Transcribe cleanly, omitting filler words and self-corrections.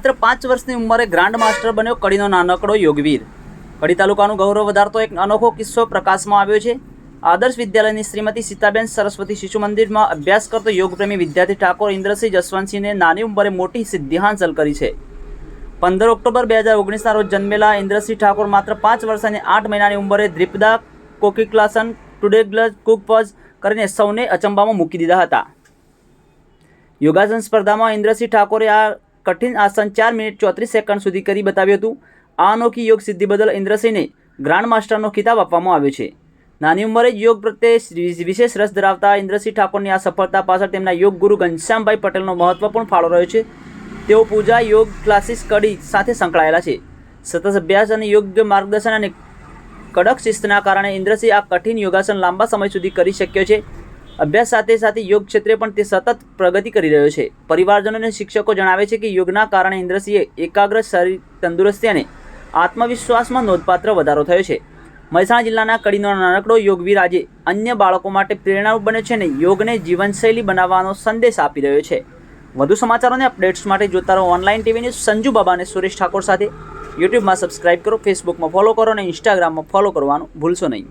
માત્ર 5 વર્ષની ઉંમરે ગ્રાન્ડ માસ્ટર બન્યો કડીનો નાનકડો યોગવીર। કડી તાલુકાનું ગૌરવ વધારતો એક અનોખો કિસ્સો પ્રકાશમાં આવ્યો છે। આદર્શ વિદ્યાલયની શ્રીમતી સીતાબેન સરસ્વતી શિશુ મંદિરમાં અભ્યાસ કરતો યોગપ્રેમી વિદ્યાર્થી ઠાકોર ઇન્દ્રસિંહ જસવંતસિંહને નાની ઉંમરે મોટી સિદ્ધિ હાંસલ કરી છે। 15 ઓક્ટોબર 2019ના રોજ જન્મેલા ઇન્દ્રસિંહ ઠાકોર માત્ર 5 વર્ષ અને 8 મહિનાની ઉંમરે દ્રિપદા કોકિક્લાસન ટુડેગ્લજ કુકપઝ કરીને સૌને અચંબામાં મૂકી દીધા હતા। યોગાસન સ્પર્ધામાં ઇન્દ્રસિંહ ઠાકોરે આ કઠિન આસન 4 મિનિટ 34 સેકન્ડ સુધી કરી બતાવ્યું હતું। આ અનોખી યોગ સિદ્ધિ બદલ ઇન્દ્રસિંહને ગ્રાન્ડ માસ્ટરનો ખિતાબ આપવામાં આવ્યો છે। નાની ઉંમરે જ યોગ પ્રત્યે વિશેષ રસ ધરાવતા ઇન્દ્રસિંહ ઠાકોરની આ સફળતા પાછળ તેમના યોગ ગુરુ ઘનશ્યામભાઈ પટેલનો મહત્વપૂર્ણ ફાળો રહ્યો છે। તેઓ પૂજા યોગ ક્લાસીસ કડી સાથે સંકળાયેલા છે। સતત અભ્યાસ અને યોગ્ય માર્ગદર્શન અને કડક શિસ્તના કારણે ઇન્દ્રસિંહ આ કઠિન યોગાસન લાંબા સમય સુધી કરી શક્યો છે। અભ્યાસ સાથે સાથે યોગ ક્ષેત્રે પણ તે સતત પ્રગતિ કરી રહ્યો છે। પરિવારજનો અને શિક્ષકો જણાવે છે કે યોગના કારણે ઇન્દ્રસિંહે એકાગ્ર શરીર તંદુરસ્તી અને આત્મવિશ્વાસમાં નોંધપાત્ર વધારો થયો છે। મહેસાણા જિલ્લાના કડીનો નાનકડો યોગવીર આજે અન્ય બાળકો માટે પ્રેરણારૂપ બન્યો છે અને યોગને જીવનશૈલી બનાવવાનો સંદેશ આપી રહ્યો છે। વધુ સમાચારો અને અપડેટ્સ માટે જોતા રહો ઓનલાઈન ટીવી ન્યૂઝ। સંજુ બાબા અને સુરેશ ઠાકોર સાથે યુટ્યુબમાં સબસ્ક્રાઇબ કરો, ફેસબુકમાં ફોલો કરો અને ઇન્સ્ટાગ્રામમાં ફોલો કરવાનું ભૂલશો નહીં।